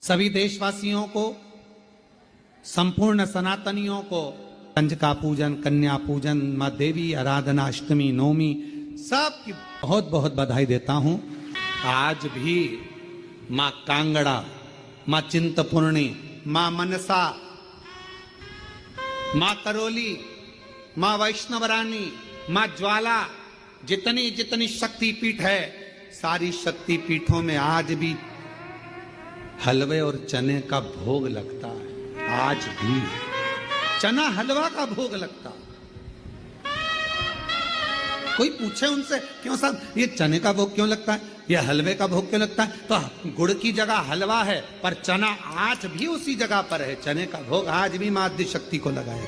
सभी देशवासियों को, संपूर्ण सनातनियों को कंजका पूजन, कन्या पूजन, माँ देवी आराधना, अष्टमी, नवमी सबकी बहुत बहुत बधाई देता हूं। आज भी माँ कांगड़ा, माँ चिंतपूर्णी, माँ मनसा, माँ करोली, माँ वैष्णव रानी, माँ ज्वाला, जितनी जितनी शक्तिपीठ है, सारी शक्तिपीठों में आज भी हलवे और चने का भोग लगता है। आज भी चना हलवा का भोग लगता है। कोई पूछे उनसे, क्यों साहब ये चने का भोग क्यों लगता है, ये हलवे का भोग क्यों लगता है, तो गुड़ की जगह हलवा है, पर चना आज भी उसी जगह पर है। चने का भोग आज भी माँ आदि शक्ति को लगाया।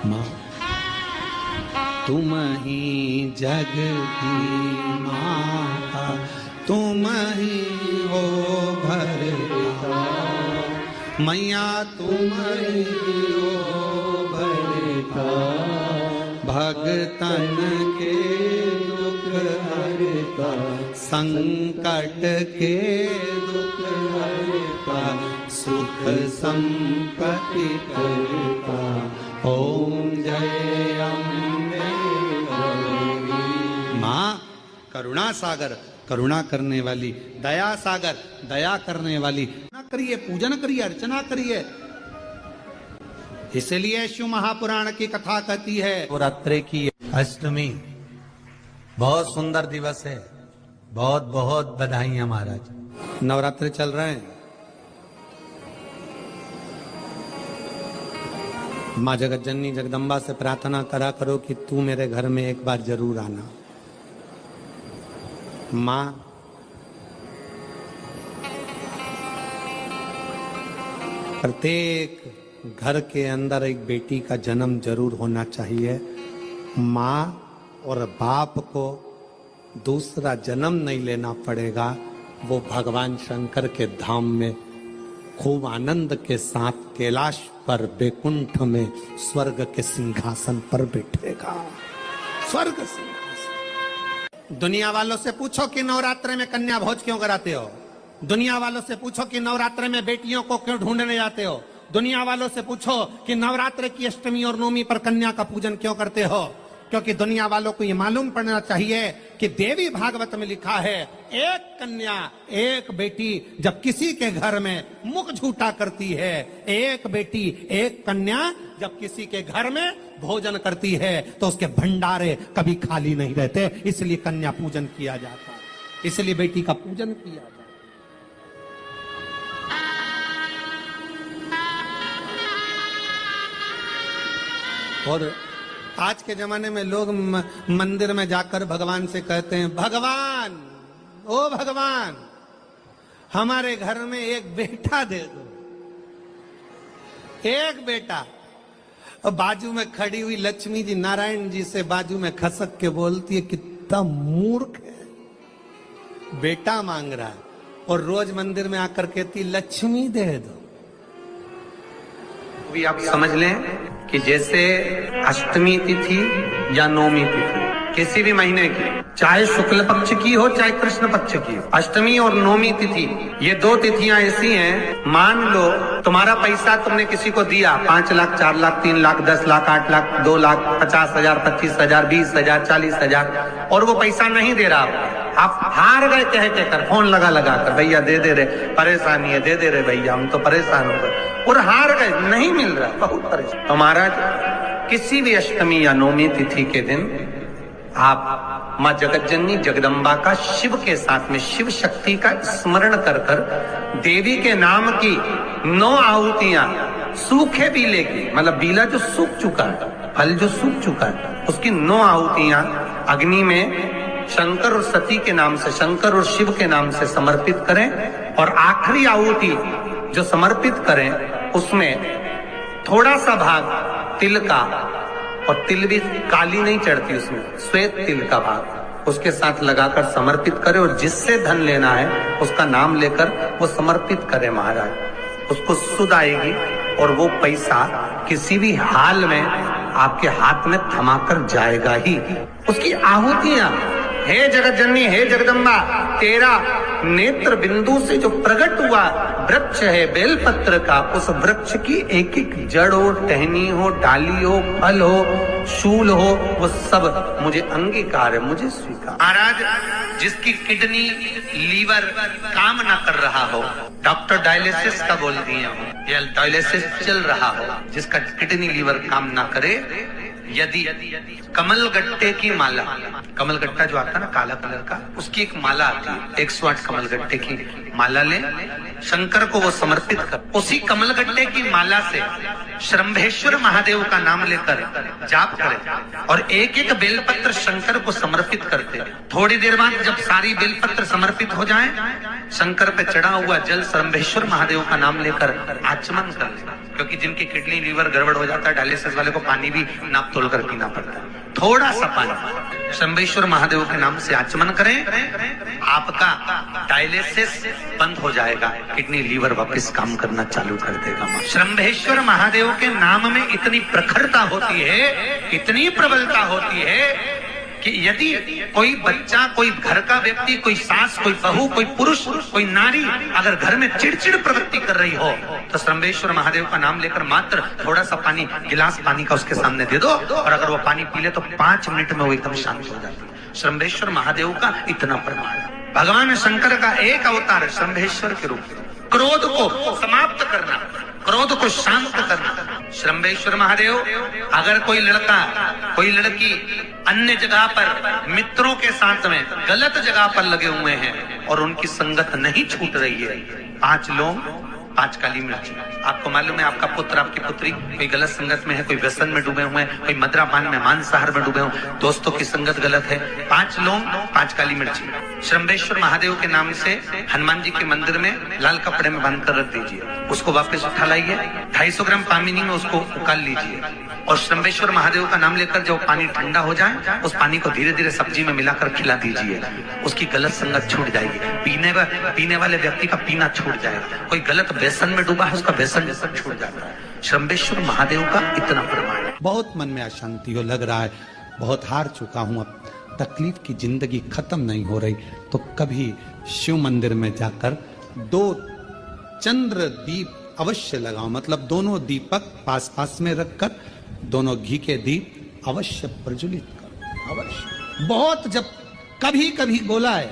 माँ तुम ही जग की माता, तुम ही हो भरता, मैया तुम ही हो भरता, भगतन के दुख हरता, संकट के दुख हरता, सुख संपत्ति करता। ओम जय अम्बे गौरी। माँ करुणा सागर, करुणा करने वाली, दया सागर, दया करने वाली। करिए, पूजन करिए, अर्चना करिए। इसलिए शिव महापुराण की कथा कहती है नवरात्रि की अष्टमी बहुत सुंदर दिवस है। बहुत बहुत बधाइयां महाराज। नवरात्रि चल रहे हैं। माँ जगत जननी जगदम्बा से प्रार्थना करा करो कि तू मेरे घर में एक बार जरूर आना। माँ प्रत्येक घर के अंदर एक बेटी का जन्म जरूर होना चाहिए। माँ और बाप को दूसरा जन्म नहीं लेना पड़ेगा। वो भगवान शंकर के धाम में खूब आनंद के साथ कैलाश पर बैकुंठ में स्वर्ग के सिंहासन पर बैठेगा। स्वर्ग सिंहासन। दुनिया वालों से पूछो कि नवरात्रि में कन्या भोज क्यों कराते हो। दुनिया वालों से पूछो कि नवरात्रि में बेटियों को क्यों ढूंढने जाते हो। दुनिया वालों से पूछो कि नवरात्रि की अष्टमी और नवमी पर कन्या का पूजन क्यों करते हो। क्योंकि दुनिया वालों को ये मालूम पड़ना चाहिए कि देवी भागवत में लिखा है, एक कन्या एक बेटी जब किसी के घर में मुख झूठा करती है, एक बेटी एक कन्या जब किसी के घर में भोजन करती है, तो उसके भंडारे कभी खाली नहीं रहते। इसलिए कन्या पूजन किया जाता है, इसलिए बेटी का पूजन किया जाता है। और आज के जमाने में लोग मंदिर में जाकर भगवान से कहते हैं, भगवान, ओ भगवान, हमारे घर में एक बेटा दे दो, एक बेटा। और बाजू में खड़ी हुई लक्ष्मी जी नारायण जी से बाजू में खसक के बोलती है, कितना मूर्ख है, बेटा मांग रहा है। और रोज मंदिर में आकर कहती, लक्ष्मी दे दो। भी आप समझ लें कि जैसे अष्टमी तिथि या नवमी तिथि किसी भी महीने की, चाहे शुक्ल पक्ष की हो चाहे कृष्ण पक्ष की हो, अष्टमी और नवमी तिथि ये दो तिथियां ऐसी हैं। मान लो तुम्हारा पैसा तुमने किसी को दिया, 5 लाख, 4 लाख, 3 लाख, 10 लाख, 8 लाख, 2 लाख, 50,000, 25,000, 20,000, 40,000, और वो पैसा नहीं दे रहा। आप हार गए कह कर, फोन लगा कर, भैया दे दे रहे, परेशानी है, दे दे रहे भैया, हम तो परेशान हो गए, और हार गए, नहीं मिल रहा, बहुत परेशान। तो महाराज किसी भी अष्टमी या नवमी तिथि के दिन आप माँ जगत जननी जगदम्बा का शिव के साथ में, शिव शक्ति का स्मरण कर कर देवी के नाम की 9 आहुतियां, सूखे बीले की, मतलब बीला जो सूख चुका है, फल जो सूख चुका है, उसकी 9 आहुतियां अग्नि में शंकर और सती के नाम से, शंकर और शिव के नाम से समर्पित करें। और आखिरी आहुति जो समर्पित करें उसमें थोड़ा सा भाग तिल का, और तिल भी काली नहीं चढ़ती उसमें, श्वेत तिल का भाग उसके साथ लगाकर समर्पित करें। और जिससे धन लेना है उसका नाम लेकर वो समर्पित करें महाराज, उसको सुध आएगी और वो पैसा किसी भी हाल में आपके हाथ में थमाकर जाएगा ही। उसकी आहुतियां, हे जगत जननी, हे जगदम्बा, तेरा नेत्र बिंदु से जो प्रकट हुआ वृक्ष है बेलपत्र का, उस वृक्ष की एक एक जड़ हो, टहनी हो, डाली हो, फल हो, शूल हो, वो सब मुझे अंगीकार है, मुझे स्वीकार। महाराज, जिसकी किडनी लीवर काम ना कर रहा हो, डॉक्टर डायलिसिस का बोल दिए हो या डायलिसिस चल रहा हो, जिसका किडनी लीवर काम ना करे, यदि कमलगट्टे की माला, कमलगट्टा जो आता है ना काला कलर का, उसकी एक माला आती है, 108 कमलगट्टे की माला ले, शंकर को वो समर्पित कर, उसी कमलगट्टे की माला से श्रंभेश्वर महादेव का नाम लेकर जाप करें और एक एक बेलपत्र शंकर को समर्पित करते। थोड़ी देर बाद जब सारी बेलपत्र समर्पित हो जाएं, शंकर पे चढ़ा हुआ जल श्रंभेश्वर महादेव का नाम लेकर आचमन कर ले, क्योंकि जिनकी किडनी लीवर गड़बड़ हो जाता है, डायलिसिस वाले को पानी भी नाप तोल कर पीना पड़ता है, थोड़ा सा पानी शंभेश्वर महादेव के नाम से आचमन करें, आपका डायलिसिस बंद हो जाएगा, किडनी लीवर वापस काम करना चालू कर देगा। शंभेश्वर महादेव के नाम में इतनी प्रखरता होती है, इतनी प्रबलता होती है कि यदि कोई बच्चा, कोई घर का व्यक्ति, कोई सास, कोई बहू, कोई पुरुष, कोई नारी अगर घर में चिड़चिड़ प्रवृत्ति कर रही हो, तो श्रंभेश्वर महादेव का नाम लेकर मात्र थोड़ा सा पानी, गिलास पानी का उसके सामने दे दो, और अगर वो पानी पी ले तो 5 मिनट में वो एकदम शांत हो जाती है। श्रंभेश्वर महादेव का इतना प्रमाण है। भगवान शंकर का एक अवतार श्रंभेश्वर के रूप में, क्रोध को समाप्त करना, क्रोध को शांत करना। श्रंभेश्वर महादेव, अगर कोई लड़का, कोई लड़की अन्य जगह पर मित्रों के साथ में गलत जगह पर लगे हुए हैं और उनकी संगत नहीं छूट रही है, 5 लौंग 5 काली मिर्च। आपको मालूम है आपका पुत्र, आपकी पुत्री कोई गलत संगत में है, कोई व्यसन में डूबे हुए हैं, कोई मद्रापान में, मांसाहार में डूबे हुए, दोस्तों की संगत गलत है, 5 लौंग 5 काली मिर्च श्रंभेश्वर महादेव के नाम से हनुमान जी के मंदिर में लाल कपड़े में बांध कर रख दीजिए, उसको वापस उठा लाइए, 250 ग्राम पामिनी में उसको उकाल लीजिए और श्रंभेश्वर महादेव का नाम लेकर जब पानी ठंडा हो जाए, उस पानी को धीरे धीरे सब्जी में मिलाकर खिला दीजिए, उसकी गलत संगत छूट जाएगी, पीने वाले व्यक्ति का पीना छूट जाएगा, कोई गलत व्यसन में डूबा है उसका व्यसन छूट जाता है। श्रंभेश्वर महादेव का इतना प्रमाण है। बहुत मन में अशांति हो, लग रहा है बहुत हार चुका हूं, अब तकलीफ की जिंदगी खत्म नहीं हो रही, तो कभी शिव मंदिर में जाकर 2 चंद्र दीप अवश्य लगाओ, मतलब दोनों दीपक पास पास में रखकर दोनों घी के दीप अवश्य प्रज्वलित करो, अवश्य। बहुत जब कभी कभी बोला है,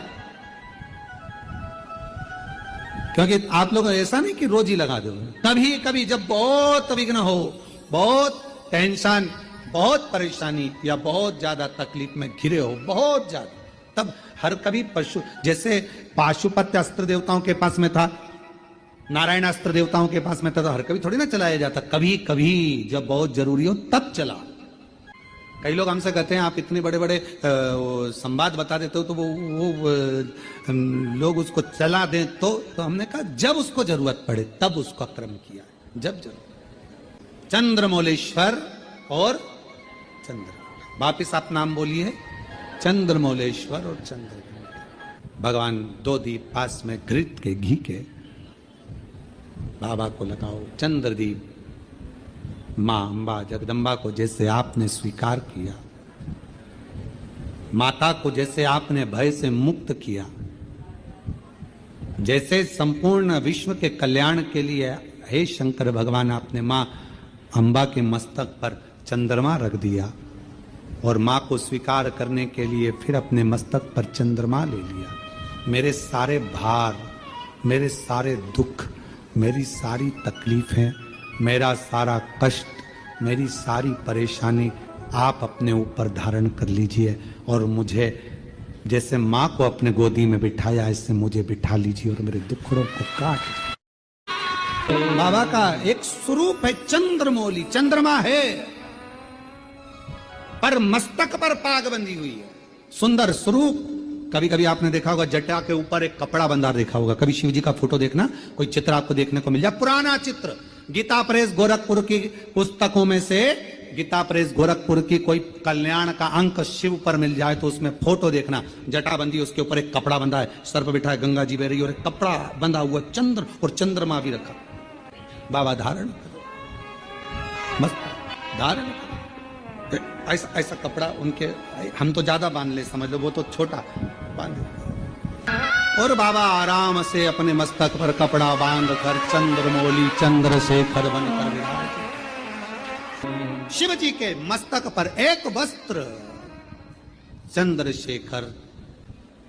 क्योंकि आप लोग ऐसा नहीं कि रोज ही लगा दो, कभी कभी जब बहुत विघ्न हो, बहुत टेंशन, बहुत परेशानी या बहुत ज्यादा तकलीफ में घिरे हो, बहुत ज्यादा, तब हर कभी पशु, जैसे पाशुपत्य अस्त्र देवताओं के पास में था, नारायण अस्त्र देवताओं के पास में था, तो हर कभी थोड़ी ना चलाया जाता, कभी कभी जब बहुत जरूरी हो तब चला। कई लोग हमसे कहते हैं आप इतने बड़े बड़े संवाद बता देते हो, तो वो लोग उसको चला दें, तो हमने कहा जब उसको जरूरत पड़े तब उसका क्रम किया, जब जरूरत। चंद्रमौलेश्वर और चंद्र, वापिस आप नाम बोलिए, चंद्रमौलेश्वर और चंद्र। भगवान 2 दीप पास में घृत के, घी के, बाबा को लगाओ चंद्रदीप। मां अम्बा जगदम्बा को जैसे आपने स्वीकार किया, माता को जैसे आपने भय से मुक्त किया, जैसे संपूर्ण विश्व के कल्याण के लिए हे शंकर भगवान आपने मां अम्बा के मस्तक पर चंद्रमा रख दिया, और मां को स्वीकार करने के लिए फिर अपने मस्तक पर चंद्रमा ले लिया। मेरे सारे भार, मेरे सारे दुख, मेरी सारी तकलीफें, मेरा सारा कष्ट, मेरी सारी परेशानी आप अपने ऊपर धारण कर लीजिए, और मुझे जैसे माँ को अपने गोदी में बिठाया ऐसे मुझे बिठा लीजिए और मेरे दुखड़ों को काट दीजिए। बाबा का एक स्वरूप है चंद्रमौली, चंद्रमा है, पर मस्तक पर पाग बंधी हुई है, सुंदर स्वरूप। कभी कभी आपने देखा होगा जटा के ऊपर एक कपड़ा बंधा देखा होगा, कभी शिव जी का फोटो देखना, कोई चित्र आपको देखने को मिल जाए, पुराना चित्र, गीता प्रेस गोरखपुर की पुस्तकों में से गीता प्रेस गोरखपुर की कोई कल्याण का अंक शिव पर मिल जाए तो उसमें फोटो देखना, जटा बंदी, उसके ऊपर एक कपड़ा बंधा है, सर पर बिठा है गंगा जी बह रही और एक कपड़ा बंधा हुआ चंद्र और चंद्रमा भी रखा। बाबा धारण करो, मस्त धारण करो, ऐसा ऐसा कपड़ा उनके, हम तो ज्यादा बांध ले समझ लो, वो तो छोटा बांध। और बाबा आराम से अपने मस्तक पर कपड़ा बांध कर चंद्रमौली चंद्रशेखर बनकर विराज। शिव जी के मस्तक पर एक वस्त्र चंद्रशेखर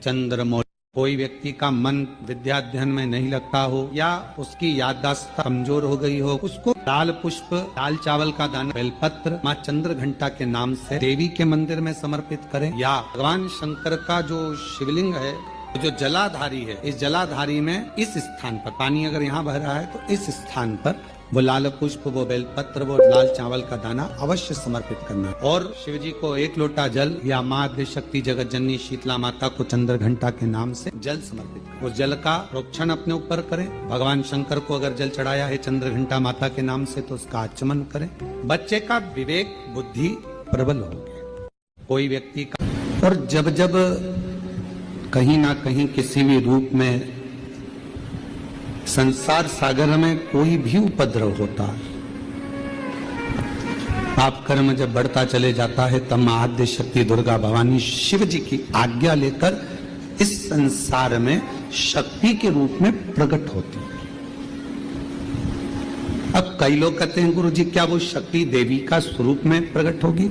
चंद्रमौली। कोई व्यक्ति का मन विद्याध्ययन में नहीं लगता हो या उसकी याददाश्त कमजोर हो गई हो, उसको लाल पुष्प, दाल चावल का दाना, बेलपत्र माँ चंद्र घंटा के नाम से देवी के मंदिर में समर्पित करें। या भगवान शंकर का जो शिवलिंग है, जो जलाधारी है, इस जलाधारी में इस स्थान पर पानी अगर यहाँ बह रहा है तो इस स्थान पर वो लाल पुष्प, वो बेलपत्र, वो लाल चावल का दाना अवश्य समर्पित करना। और शिव जी को एक लोटा जल या माँ आद्य शक्ति जगत जननी शीतला माता को चंद्र घंटा के नाम से जल समर्पित करें। उस जल का प्रोक्षण अपने ऊपर करें। भगवान शंकर को अगर जल चढ़ाया है चंद्र घंटा माता के नाम से तो उसका आचमन करें। बच्चे का विवेक बुद्धि प्रबल हो गया, कोई व्यक्ति का। और जब जब कहीं ना कहीं किसी भी रूप में संसार सागर में कोई भी उपद्रव होता है, पाप कर्म जब बढ़ता चले जाता है, तब मां आद्य शक्ति दुर्गा भवानी शिव जी की आज्ञा लेकर इस संसार में शक्ति के रूप में प्रकट होती है। अब कई लोग कहते हैं गुरु जी क्या वो शक्ति देवी का स्वरूप में प्रकट होगी?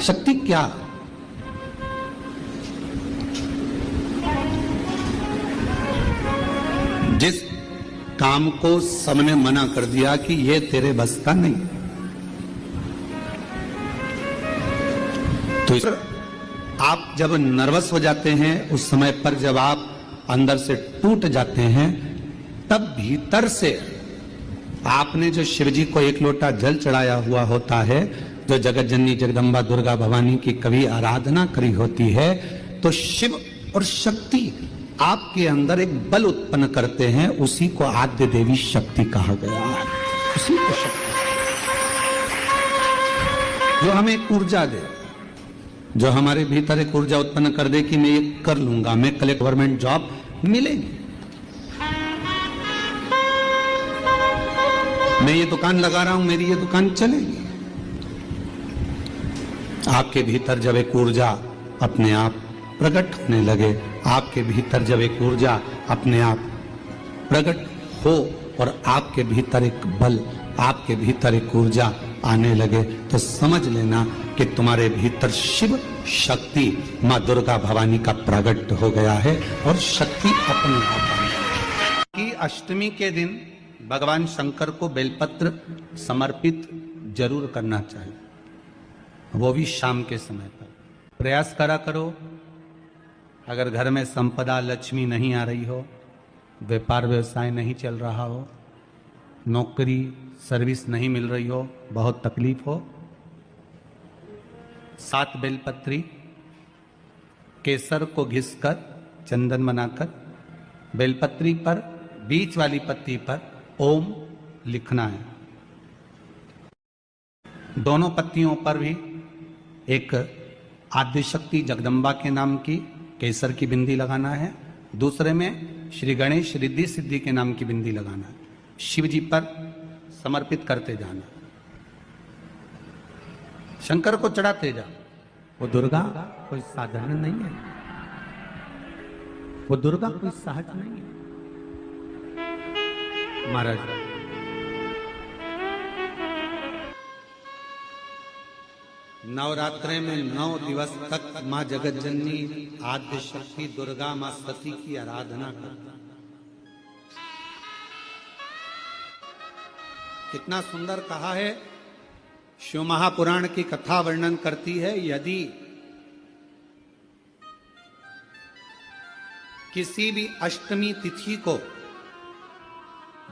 शक्ति क्या? जिस काम को सबने मना कर दिया कि ये तेरे बस का नहीं, तो आप जब नर्वस हो जाते हैं, उस समय पर जब आप अंदर से टूट जाते हैं, तब भीतर से आपने जो शिव जी को एक लोटा जल चढ़ाया हुआ होता है, जो जगत जननी जगदम्बा दुर्गा भवानी की कभी आराधना करी होती है, तो शिव और शक्ति आपके अंदर एक बल उत्पन्न करते हैं। उसी को आद्य देवी शक्ति कहा गया है। उसी को शक्ति जो हमें एक ऊर्जा दे, जो हमारे भीतर एक ऊर्जा उत्पन्न कर दे कि मैं ये कर लूंगा, मैं कल गवर्नमेंट जॉब मिलेगी, मैं ये दुकान लगा रहा हूं, मेरी ये दुकान चलेगी। आपके भीतर जब एक ऊर्जा अपने आप प्रकट होने लगे, आपके भीतर जब एक ऊर्जा अपने आप प्रकट हो और आपके भीतर एक बल, आपके भीतर एक ऊर्जा आने लगे, तो समझ लेना कि तुम्हारे भीतर शिव शक्ति मां दुर्गा भवानी का प्रकट हो गया है और शक्ति अपने आप की। अष्टमी के दिन भगवान शंकर को बेलपत्र समर्पित जरूर करना चाहिए, वो भी शाम के समय पर। प्रयास करा करो, अगर घर में संपदा लक्ष्मी नहीं आ रही हो, व्यापार व्यवसाय नहीं चल रहा हो, नौकरी सर्विस नहीं मिल रही हो, बहुत तकलीफ हो, 7 बेलपत्री केसर को घिसकर चंदन बनाकर बेलपत्री पर बीच वाली पत्ती पर ओम लिखना है। दोनों पत्तियों पर भी एक आद्यशक्ति जगदम्बा के नाम की केसर की बिंदी लगाना है, दूसरे में श्री गणेश रिद्धि सिद्धि के नाम की बिंदी लगाना है। शिव जी पर समर्पित करते जाना, शंकर को चढ़ाते जा। वो दुर्गा कोई साधारण नहीं है, वो दुर्गा कोई सहज नहीं है। महाराज नवरात्रे में 9 दिवस तक मां जगत जननी आद्य शक्ति दुर्गा मां सती की आराधना करता। कितना सुंदर कहा है, शिव महापुराण की कथा वर्णन करती है, यदि किसी भी अष्टमी तिथि को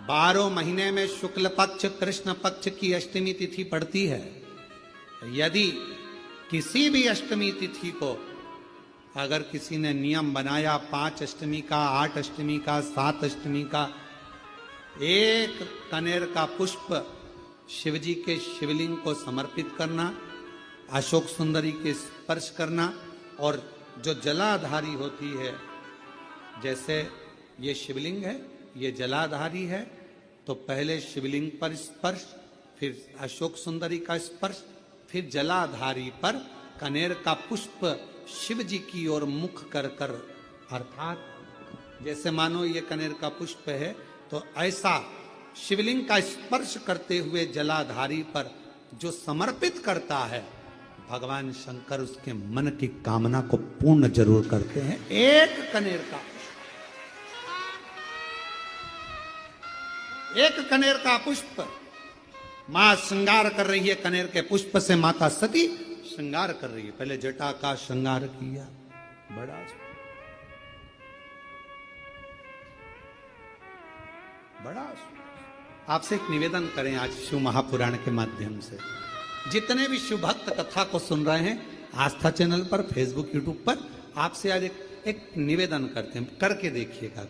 12 महीने में शुक्ल पक्ष कृष्ण पक्ष की अष्टमी तिथि पड़ती है, यदि किसी भी अष्टमी तिथि को अगर किसी ने नियम बनाया 5 अष्टमी का, 8 अष्टमी का, 7 अष्टमी का, एक कनेर का पुष्प शिव जी के शिवलिंग को समर्पित करना, अशोक सुंदरी के स्पर्श करना, और जो जलाधारी होती है, जैसे ये शिवलिंग है, ये जलाधारी है, तो पहले शिवलिंग पर स्पर्श, फिर अशोक सुंदरी का स्पर्श, फिर जलाधारी पर कनेर का पुष्प शिव जी की ओर मुख कर कर, अर्थात जैसे मानो ये कनेर का पुष्प है तो ऐसा शिवलिंग का स्पर्श करते हुए जलाधारी पर जो समर्पित करता है, भगवान शंकर उसके मन की कामना को पूर्ण जरूर करते हैं। एक कनेर का पुष्प, मां श्रृंगार कर रही है, कनेर के पुष्प से माता सती श्रृंगार कर रही है। पहले जटा का श्रृंगार किया, बड़ा आपसे एक निवेदन करें आज शिव महापुराण के माध्यम से, जितने भी शिव भक्त कथा को सुन रहे हैं आस्था चैनल पर, फेसबुक, यूट्यूब पर, आपसे आज एक निवेदन करते हैं, करके देखिएगा।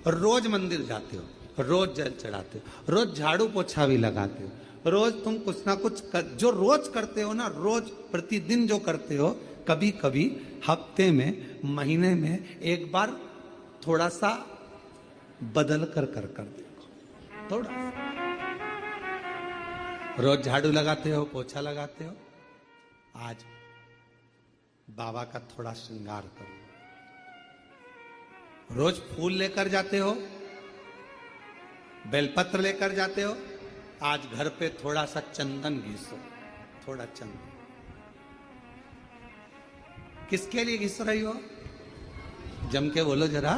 रोज मंदिर जाते हो, रोज जल चढ़ाते हो, रोज झाड़ू पोछा भी लगाते हो, रोज तुम कुछ ना कुछ जो रोज करते हो ना, रोज प्रतिदिन जो करते हो, कभी कभी हफ्ते में, महीने में एक बार थोड़ा सा बदल कर देखो, थोड़ा। रोज झाड़ू लगाते हो, पोछा लगाते हो, आज बाबा का थोड़ा श्रृंगार करो। रोज फूल लेकर जाते हो, बेलपत्र लेकर जाते हो, आज घर पे थोड़ा सा चंदन घिसो, थोड़ा चंदन। किसके लिए घिस रही हो? जम के बोलो जरा,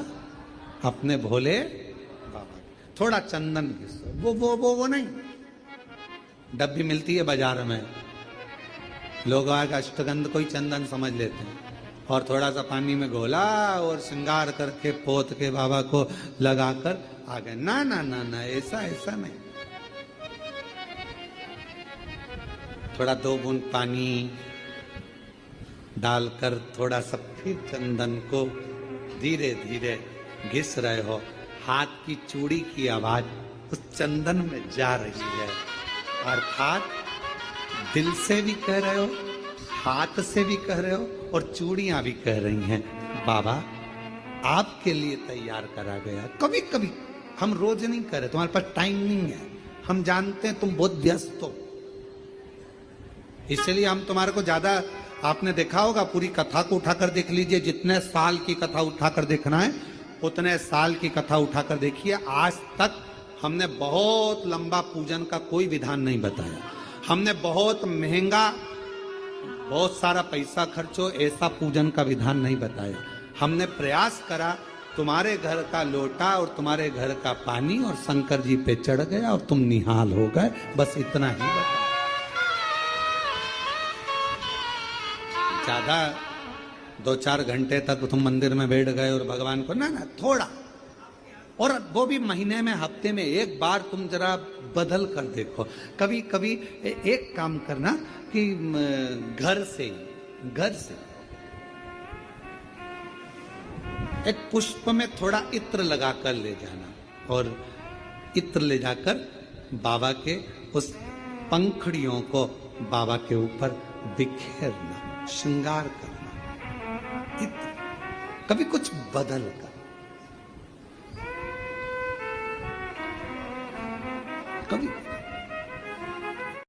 अपने भोले बाबा। थोड़ा चंदन घिसो, वो नहीं, डब्बी मिलती है बाजार में, लोग आगे अष्टगंध को ही चंदन समझ लेते हैं, और थोड़ा सा पानी में घोला और श्रृंगार करके पोत के बाबा को लगाकर आ गए। ना ना ना ना, ऐसा नहीं। थोड़ा 2 बूंद पानी डालकर थोड़ा सा फिर चंदन को धीरे धीरे घिस रहे हो। हाथ की चूड़ी की आवाज उस चंदन में जा रही है, अर्थात दिल से भी कह रहे हो, हाथ से भी कह रहे हो, और चूड़ियां भी कह रही हैं, बाबा आपके लिए तैयार करा गया। कभी कभी हम रोज नहीं कर रहे, तुम्हारे पास टाइम नहीं है, हम जानते हैं तुम बहुत व्यस्त हो, इसलिए हम तुम्हारे को ज्यादा, आपने देखा होगा, पूरी कथा को उठाकर देख लीजिए, जितने साल की कथा उठाकर देखना है उतने साल की कथा उठाकर देखिए। आज तक हमने बहुत लंबा पूजन का कोई विधान नहीं बताया, हमने बहुत महंगा, बहुत सारा पैसा खर्चो ऐसा पूजन का विधान नहीं बताया। हमने प्रयास करा, तुम्हारे घर का लोटा और तुम्हारे घर का पानी और शंकर जी पे चढ़ गया और तुम निहाल हो गए, बस इतना ही बताया। ज्यादा 2-4 घंटे तक तुम मंदिर में बैठ गए और भगवान को, ना थोड़ा, और वो भी महीने में, हफ्ते में एक बार तुम जरा बदल कर देखो। कभी कभी एक काम करना कि घर से एक पुष्प में थोड़ा इत्र लगा कर ले जाना, और इत्र ले जाकर बाबा के उस पंखड़ियों को बाबा के ऊपर बिखेरना, श्रृंगार करना, इत्र, कभी कुछ बदल कर, कभी